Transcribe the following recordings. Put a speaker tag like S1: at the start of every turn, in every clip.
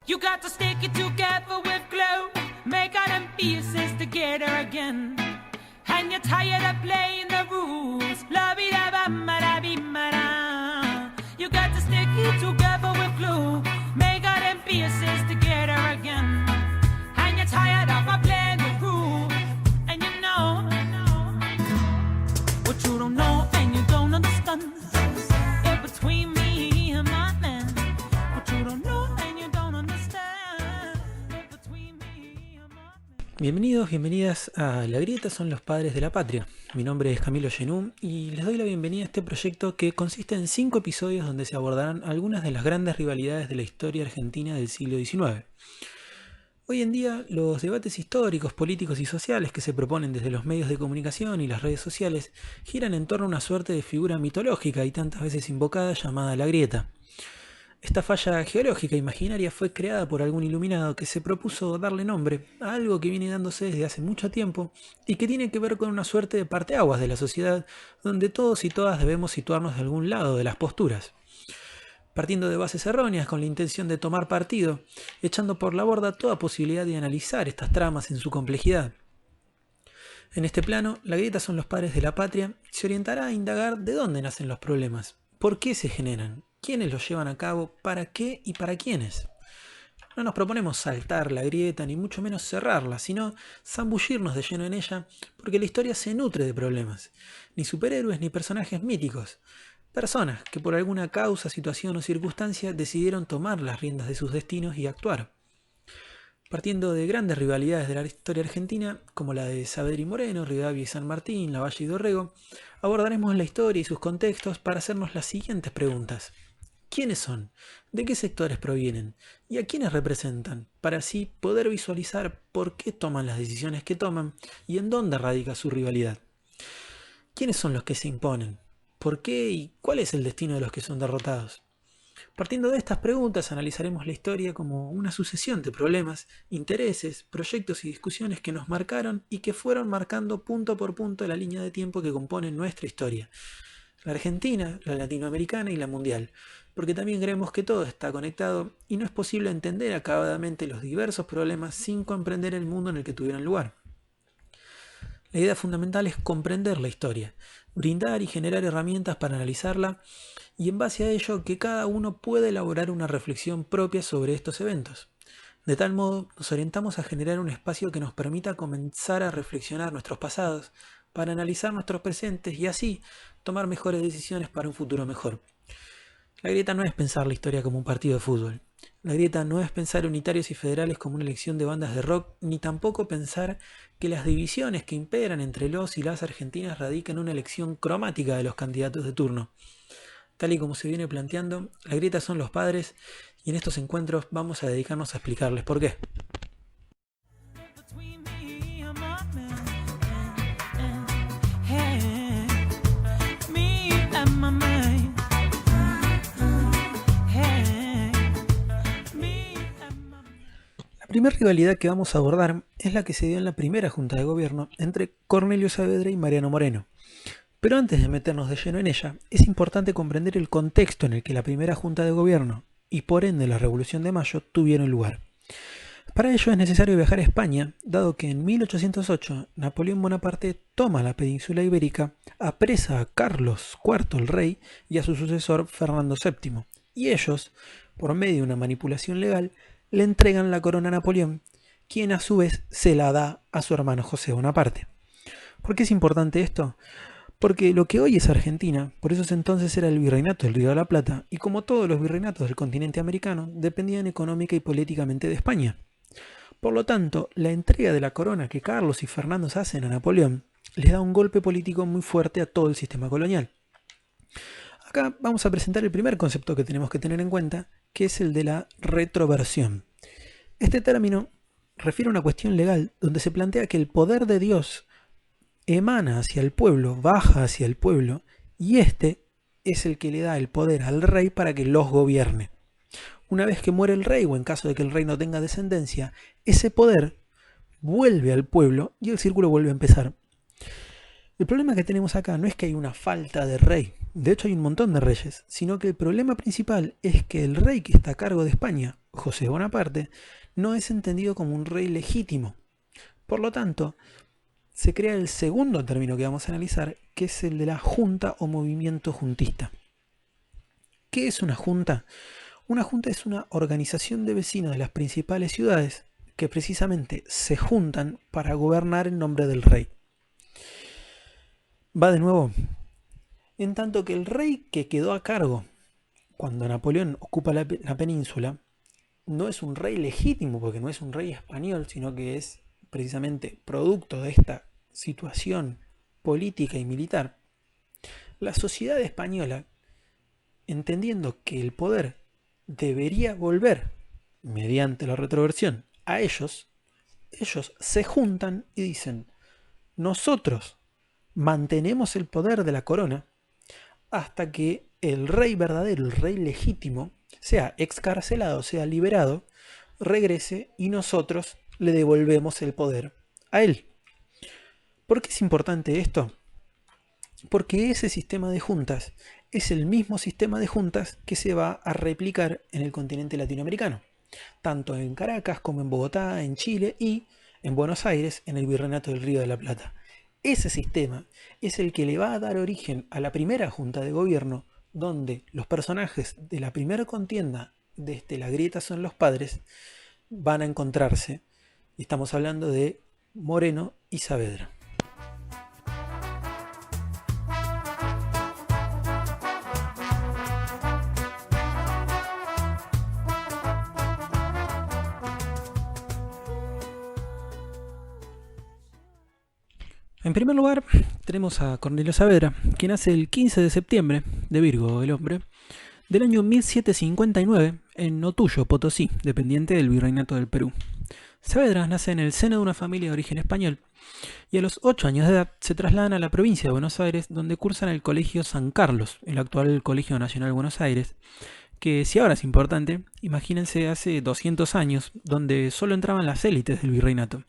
S1: You got to stick it together with glue. Make all them pieces together again. And you're tired of playing the rules. La vida va mara. You got to stick it together with glue. Make all them pieces together again. And you're tired of playing the rules. And you know what you don't know and you don't understand. In between me and my man. What you don't know and you don't understand. In between me and my man.
S2: Bienvenidos, bienvenidas a La Grieta son los padres de la patria. Mi nombre es Camilo Genú y les doy la bienvenida a este proyecto que consiste en 5 episodios donde se abordarán algunas de las grandes rivalidades de la historia argentina del siglo XIX. Hoy en día, los debates históricos, políticos y sociales que se proponen desde los medios de comunicación y las redes sociales giran en torno a una suerte de figura mitológica y tantas veces invocada llamada la grieta. Esta falla geológica imaginaria fue creada por algún iluminado que se propuso darle nombre a algo que viene dándose desde hace mucho tiempo y que tiene que ver con una suerte de parteaguas de la sociedad donde todos y todas debemos situarnos de algún lado de las posturas. Partiendo de bases erróneas con la intención de tomar partido, echando por la borda toda posibilidad de analizar estas tramas en su complejidad. En este plano, La Grieta son los padres de la patria se orientará a indagar de dónde nacen los problemas, por qué se generan, quiénes los llevan a cabo, para qué y para quiénes. No nos proponemos saltar la grieta ni mucho menos cerrarla, sino zambullirnos de lleno en ella porque la historia se nutre de problemas, ni superhéroes ni personajes míticos. Personas que por alguna causa, situación o circunstancia decidieron tomar las riendas de sus destinos y actuar. Partiendo de grandes rivalidades de la historia argentina, como la de Saavedra y Moreno, Rivadavia y San Martín, Lavalle y Dorrego, abordaremos la historia y sus contextos para hacernos las siguientes preguntas. ¿Quiénes son? ¿De qué sectores provienen? ¿Y a quiénes representan? Para así poder visualizar por qué toman las decisiones que toman y en dónde radica su rivalidad. ¿Quiénes son los que se imponen? ¿Por qué y cuál es el destino de los que son derrotados? Partiendo de estas preguntas analizaremos la historia como una sucesión de problemas, intereses, proyectos y discusiones que nos marcaron y que fueron marcando punto por punto la línea de tiempo que compone nuestra historia. La argentina, la latinoamericana y la mundial, porque también creemos que todo está conectado y no es posible entender acabadamente los diversos problemas sin comprender el mundo en el que tuvieron lugar. La idea fundamental es comprender la historia, brindar y generar herramientas para analizarla y en base a ello que cada uno pueda elaborar una reflexión propia sobre estos eventos. De tal modo, nos orientamos a generar un espacio que nos permita comenzar a reflexionar nuestros pasados, para analizar nuestros presentes y así tomar mejores decisiones para un futuro mejor. La grieta no es pensar la historia como un partido de fútbol. La grieta no es pensar unitarios y federales como una elección de bandas de rock, ni tampoco pensar que las divisiones que imperan entre los y las argentinas radican en una elección cromática de los candidatos de turno. Tal y como se viene planteando, la grieta son los padres y en estos encuentros vamos a dedicarnos a explicarles por qué.
S1: Between me and my man. Hey, me and my man. Hey, me and my man.
S2: La primera rivalidad que vamos a abordar es la que se dio en la primera junta de gobierno entre Cornelio Saavedra y Mariano Moreno. Pero antes de meternos de lleno en ella, es importante comprender el contexto en el que la primera junta de gobierno y por ende la Revolución de Mayo tuvieron lugar. Para ello es necesario viajar a España, dado que en 1808 Napoleón Bonaparte toma la península ibérica, apresa a Carlos IV el rey y a su sucesor Fernando VII, y ellos, por medio de una manipulación legal, le entregan la corona a Napoleón, quien a su vez se la da a su hermano José Bonaparte. ¿Por qué es importante esto? Porque lo que hoy es Argentina, por esos entonces era el virreinato del Río de la Plata, y como todos los virreinatos del continente americano, dependían económica y políticamente de España. Por lo tanto, la entrega de la corona que Carlos y Fernando hacen a Napoleón les da un golpe político muy fuerte a todo el sistema colonial. Acá vamos a presentar el primer concepto que tenemos que tener en cuenta, que es el de la retroversión. Este término refiere a una cuestión legal donde se plantea que el poder de Dios emana hacia el pueblo, baja hacia el pueblo, y este es el que le da el poder al rey para que los gobierne. Una vez que muere el rey, o en caso de que el rey no tenga descendencia, ese poder vuelve al pueblo y el círculo vuelve a empezar. El problema que tenemos acá no es que hay una falta de rey, de hecho hay un montón de reyes, sino que el problema principal es que el rey que está a cargo de España, José Bonaparte, no es entendido como un rey legítimo. Por lo tanto, se crea el segundo término que vamos a analizar, que es el de la junta o movimiento juntista. ¿Qué es una junta? Una junta es una organización de vecinos de las principales ciudades que precisamente se juntan para gobernar en nombre del rey. Va de nuevo. En tanto que el rey que quedó a cargo cuando Napoleón ocupa la península no es un rey legítimo, porque no es un rey español, sino que es precisamente producto de esta situación política y militar. La sociedad española, entendiendo que el poder debería volver mediante la retroversión a ellos se juntan y dicen: nosotros mantenemos el poder de la corona hasta que el rey verdadero, el rey legítimo, sea excarcelado, sea liberado, regrese y nosotros le devolvemos el poder a él. ¿Por qué es importante esto? Porque ese sistema de juntas es el mismo sistema de juntas que se va a replicar en el continente latinoamericano, tanto en Caracas como en Bogotá, en Chile y en Buenos Aires, en el Virreinato del Río de la Plata. Ese sistema es el que le va a dar origen a la primera junta de gobierno, donde los personajes de la primera contienda de La grieta son los padres van a encontrarse. Y estamos hablando de Moreno y Saavedra. En primer lugar, tenemos a Cornelio Saavedra, que nace el 15 de septiembre, de Virgo el hombre, del año 1759 en Otuyo, Potosí, dependiente del Virreinato del Perú. Saavedra nace en el seno de una familia de origen español y a los 8 años de edad se trasladan a la provincia de Buenos Aires, donde cursan el Colegio San Carlos, el actual Colegio Nacional de Buenos Aires, que si ahora es importante, imagínense hace 200 años, donde solo entraban las élites del virreinato.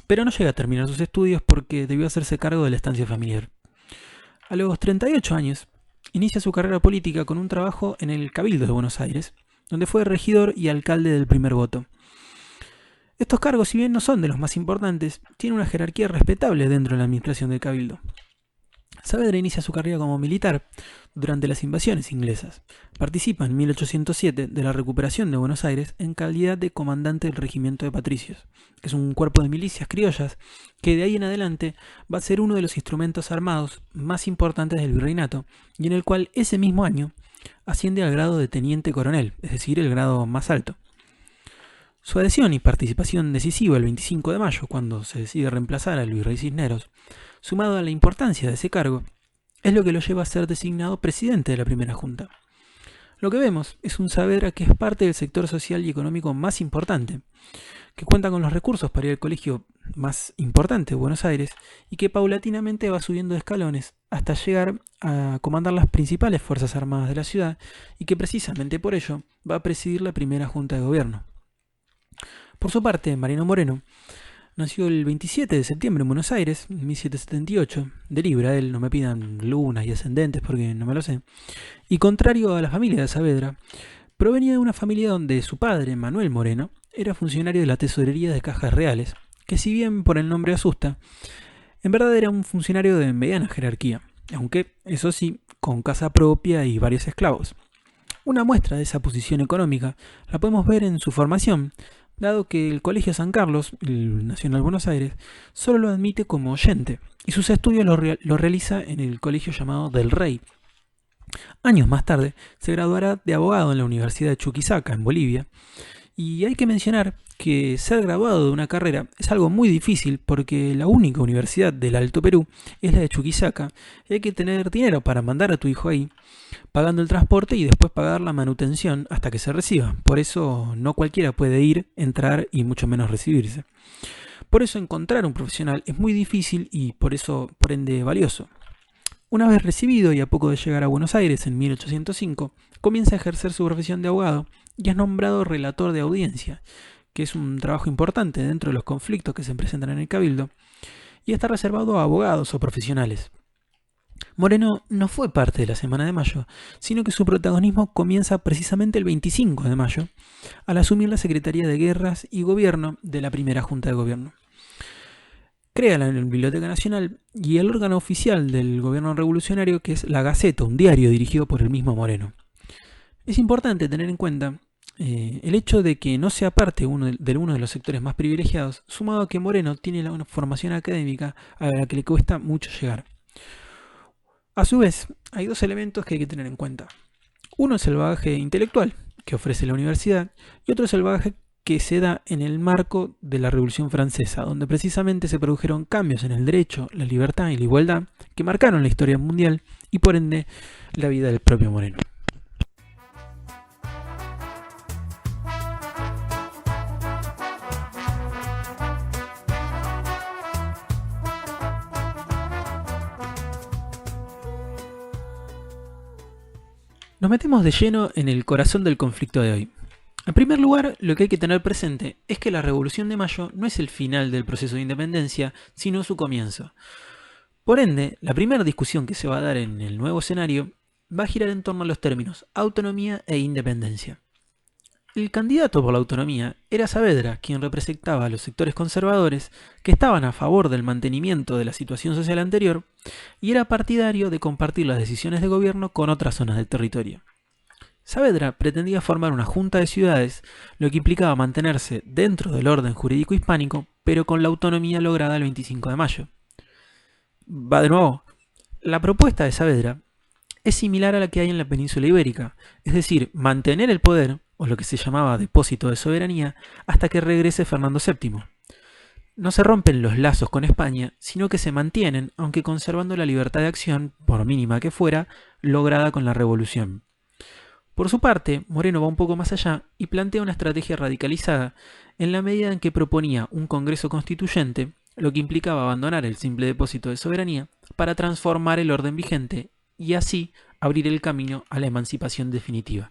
S2: Pero no llega a terminar sus estudios porque debió hacerse cargo de la estancia familiar. A los 38 años, inicia su carrera política con un trabajo en el Cabildo de Buenos Aires, donde fue regidor y alcalde del primer voto. Estos cargos, si bien no son de los más importantes, tienen una jerarquía respetable dentro de la administración del Cabildo. Saavedra inicia su carrera como militar durante las invasiones inglesas. Participa en 1807 de la recuperación de Buenos Aires en calidad de comandante del Regimiento de Patricios, que es un cuerpo de milicias criollas que de ahí en adelante va a ser uno de los instrumentos armados más importantes del virreinato y en el cual ese mismo año asciende al grado de teniente coronel, es decir, el grado más alto. Su adhesión y participación decisiva el 25 de mayo, cuando se decide reemplazar al virrey Cisneros, sumado a la importancia de ese cargo, es lo que lo lleva a ser designado presidente de la primera junta. Lo que vemos es un Saavedra que es parte del sector social y económico más importante, que cuenta con los recursos para ir al colegio más importante de Buenos Aires y que paulatinamente va subiendo de escalones hasta llegar a comandar las principales fuerzas armadas de la ciudad y que precisamente por ello va a presidir la primera junta de gobierno. Por su parte, Mariano Moreno nació el 27 de septiembre en Buenos Aires, en 1778, de Libra, no me pidan lunas y ascendentes porque no me lo sé, y contrario a la familia de Saavedra, provenía de una familia donde su padre, Manuel Moreno, era funcionario de la tesorería de Cajas Reales, que si bien por el nombre asusta, en verdad era un funcionario de mediana jerarquía, aunque, eso sí, con casa propia y varios esclavos. Una muestra de esa posición económica la podemos ver en su formación, dado que el Colegio San Carlos, el Nacional Buenos Aires, solo lo admite como oyente, y sus estudios lo realiza en el colegio llamado Del Rey. Años más tarde, se graduará de abogado en la Universidad de Chuquisaca, en Bolivia, y hay que mencionar que ser graduado de una carrera es algo muy difícil porque la única universidad del Alto Perú es la de Chuquisaca y hay que tener dinero para mandar a tu hijo ahí, pagando el transporte y después pagar la manutención hasta que se reciba. Por eso no cualquiera puede ir, entrar y mucho menos recibirse. Por eso encontrar un profesional es muy difícil y por eso, por ende, valioso. Una vez recibido y a poco de llegar a Buenos Aires en 1805, comienza a ejercer su profesión de abogado y es nombrado relator de audiencia, que es un trabajo importante dentro de los conflictos que se presentan en el Cabildo, y está reservado a abogados o profesionales. Moreno no fue parte de la Semana de Mayo, sino que su protagonismo comienza precisamente el 25 de mayo, al asumir la Secretaría de Guerras y Gobierno de la primera Junta de Gobierno. Crea la Biblioteca Nacional y el órgano oficial del gobierno revolucionario, que es La Gaceta, un diario dirigido por el mismo Moreno. Es importante tener en cuenta el hecho de que no sea parte de uno de los sectores más privilegiados, sumado a que Moreno tiene una formación académica a la que le cuesta mucho llegar. A su vez, hay dos elementos que hay que tener en cuenta. Uno es el bagaje intelectual que ofrece la universidad y otro es el bagaje que se da en el marco de la Revolución Francesa, donde precisamente se produjeron cambios en el derecho, la libertad y la igualdad que marcaron la historia mundial y por ende la vida del propio Moreno. Nos metemos de lleno en el corazón del conflicto de hoy. En primer lugar, lo que hay que tener presente es que la Revolución de Mayo no es el final del proceso de independencia, sino su comienzo. Por ende, la primera discusión que se va a dar en el nuevo escenario va a girar en torno a los términos autonomía e independencia. El candidato por la autonomía era Saavedra, quien representaba a los sectores conservadores que estaban a favor del mantenimiento de la situación social anterior y era partidario de compartir las decisiones de gobierno con otras zonas del territorio. Saavedra pretendía formar una junta de ciudades, lo que implicaba mantenerse dentro del orden jurídico hispánico, pero con la autonomía lograda el 25 de mayo. Va de nuevo. La propuesta de Saavedra es similar a la que hay en la península ibérica, es decir, mantener el poder, o lo que se llamaba depósito de soberanía, hasta que regrese Fernando VII. No se rompen los lazos con España, sino que se mantienen, aunque conservando la libertad de acción, por mínima que fuera, lograda con la Revolución. Por su parte, Moreno va un poco más allá y plantea una estrategia radicalizada en la medida en que proponía un Congreso Constituyente, lo que implicaba abandonar el simple depósito de soberanía para transformar el orden vigente y así abrir el camino a la emancipación definitiva.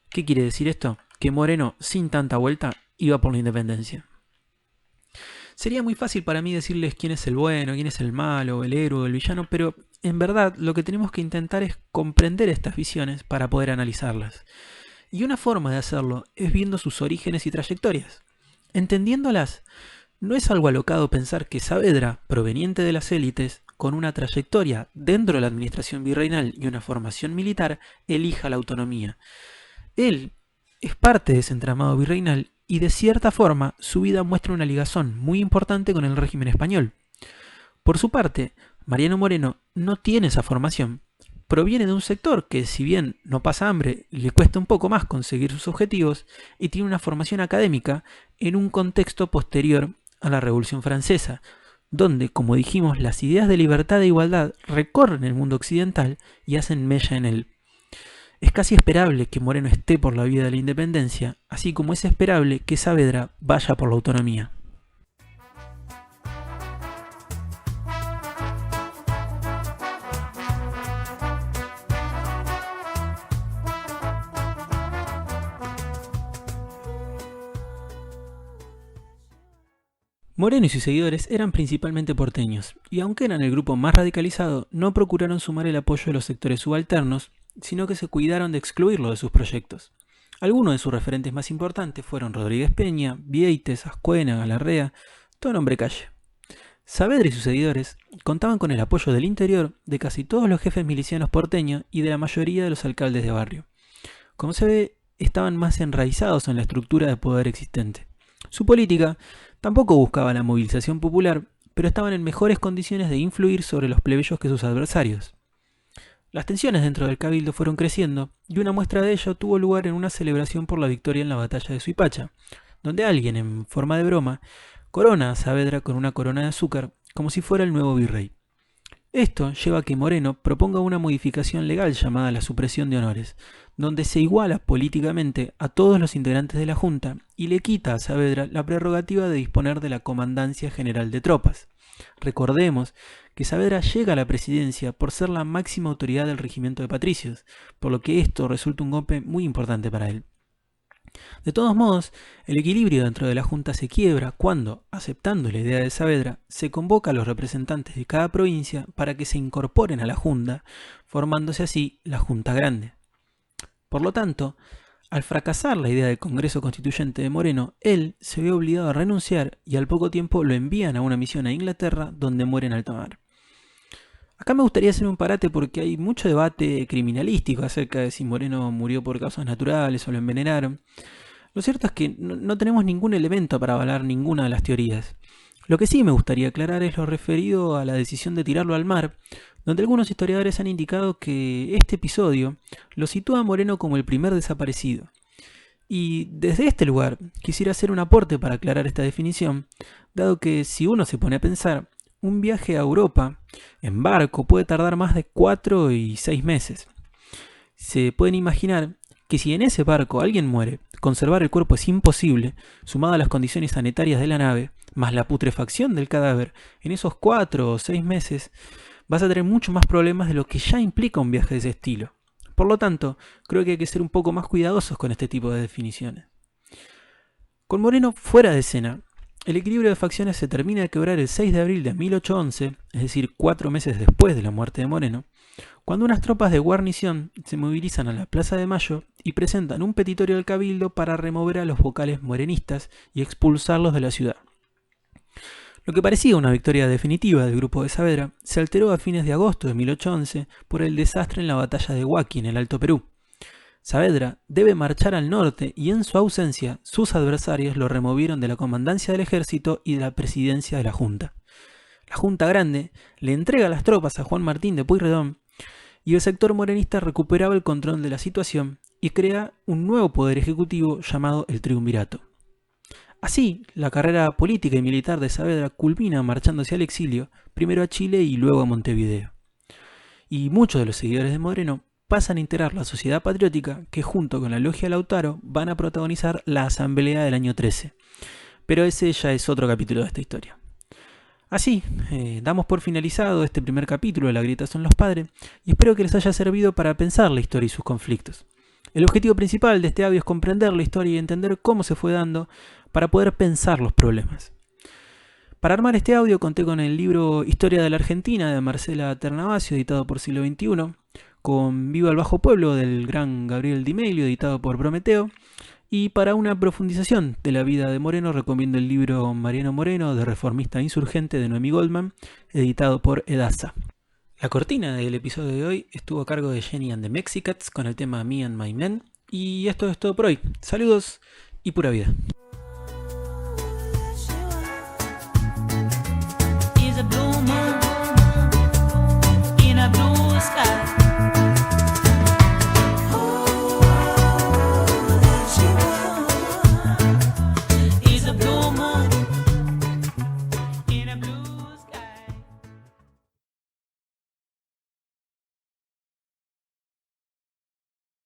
S2: ¿Qué quiere decir esto? Que Moreno, sin tanta vuelta, iba por la independencia. Sería muy fácil para mí decirles quién es el bueno, quién es el malo, el héroe o el villano, pero en verdad lo que tenemos que intentar es comprender estas visiones para poder analizarlas. Y una forma de hacerlo es viendo sus orígenes y trayectorias. Entendiéndolas, no es algo alocado pensar que Saavedra, proveniente de las élites, con una trayectoria dentro de la administración virreinal y una formación militar, elija la autonomía. Él es parte de ese entramado virreinal y de cierta forma su vida muestra una ligazón muy importante con el régimen español. Por su parte, Mariano Moreno no tiene esa formación. Proviene de un sector que, si bien no pasa hambre, le cuesta un poco más conseguir sus objetivos y tiene una formación académica en un contexto posterior a la Revolución Francesa, donde, como dijimos, las ideas de libertad e igualdad recorren el mundo occidental y hacen mella en él. Es casi esperable que Moreno esté por la vía de la independencia, así como es esperable que Saavedra vaya por la autonomía. Moreno y sus seguidores eran principalmente porteños, y aunque eran el grupo más radicalizado, no procuraron sumar el apoyo de los sectores subalternos, sino que se cuidaron de excluirlo de sus proyectos. Algunos de sus referentes más importantes fueron Rodríguez Peña, Vieites, Ascuena, Galarrea, todo nombre calle. Saavedra y sus seguidores contaban con el apoyo del interior de casi todos los jefes milicianos porteños y de la mayoría de los alcaldes de barrio. Como se ve, estaban más enraizados en la estructura de poder existente. Su política tampoco buscaba la movilización popular, pero estaban en mejores condiciones de influir sobre los plebeyos que sus adversarios. Las tensiones dentro del cabildo fueron creciendo, y una muestra de ello tuvo lugar en una celebración por la victoria en la batalla de Suipacha, donde alguien, en forma de broma, corona a Saavedra con una corona de azúcar, como si fuera el nuevo virrey. Esto lleva a que Moreno proponga una modificación legal llamada la supresión de honores, donde se iguala políticamente a todos los integrantes de la Junta y le quita a Saavedra la prerrogativa de disponer de la Comandancia General de Tropas. Recordemos que Saavedra llega a la presidencia por ser la máxima autoridad del regimiento de patricios, por lo que esto resulta un golpe muy importante para él. De todos modos, el equilibrio dentro de la Junta se quiebra cuando, aceptando la idea de Saavedra, se convoca a los representantes de cada provincia para que se incorporen a la Junta, formándose así la Junta Grande. Por lo tanto, al fracasar la idea del Congreso Constituyente de Moreno, él se ve obligado a renunciar y al poco tiempo lo envían a una misión a Inglaterra donde muere en alta mar. Acá me gustaría hacer un parate porque hay mucho debate criminalístico acerca de si Moreno murió por causas naturales o lo envenenaron. Lo cierto es que no tenemos ningún elemento para avalar ninguna de las teorías. Lo que sí me gustaría aclarar es lo referido a la decisión de tirarlo al mar, donde algunos historiadores han indicado que este episodio lo sitúa a Moreno como el primer desaparecido. Y desde este lugar quisiera hacer un aporte para aclarar esta definición, dado que si uno se pone a pensar, un viaje a Europa en barco puede tardar más de 4 y 6 meses. Se pueden imaginar que si en ese barco alguien muere, conservar el cuerpo es imposible, sumado a las condiciones sanitarias de la nave, más la putrefacción del cadáver, en esos 4 o 6 meses vas a tener mucho más problemas de lo que ya implica un viaje de ese estilo. Por lo tanto, creo que hay que ser un poco más cuidadosos con este tipo de definiciones. Con Moreno fuera de escena, el equilibrio de facciones se termina de quebrar el 6 de abril de 1811, es decir, 4 meses después de la muerte de Moreno, cuando unas tropas de guarnición se movilizan a la Plaza de Mayo y presentan un petitorio al Cabildo para remover a los vocales morenistas y expulsarlos de la ciudad. Lo que parecía una victoria definitiva del grupo de Saavedra se alteró a fines de agosto de 1811 por el desastre en la batalla de Huaqui en el Alto Perú. Saavedra debe marchar al norte y en su ausencia sus adversarios lo removieron de la comandancia del ejército y de la presidencia de la Junta. La Junta Grande le entrega las tropas a Juan Martín de Pueyrredón y el sector morenista recuperaba el control de la situación y crea un nuevo poder ejecutivo llamado el Triunvirato. Así, la carrera política y militar de Saavedra culmina marchándose al exilio, primero a Chile y luego a Montevideo. Y muchos de los seguidores de Moreno pasan a integrar la Sociedad Patriótica que junto con la Logia Lautaro van a protagonizar la Asamblea del año 13. Pero ese ya es otro capítulo de esta historia. Así, damos por finalizado este primer capítulo de La Grieta son los padres y espero que les haya servido para pensar la historia y sus conflictos. El objetivo principal de este audio es comprender la historia y entender cómo se fue dando para poder pensar los problemas. Para armar este audio conté con el libro Historia de la Argentina de Marcela Ternavasio, editado por Siglo XXI, con Viva el Bajo Pueblo del gran Gabriel Di Meglio, editado por Prometeo, y para una profundización de la vida de Moreno recomiendo el libro Mariano Moreno, de Reformista Insurgente de Noemí Goldman, editado por Edasa. La cortina del episodio de hoy estuvo a cargo de Jenny and the Mexicats con el tema Me and My Men, y esto es todo por hoy. Saludos y pura vida.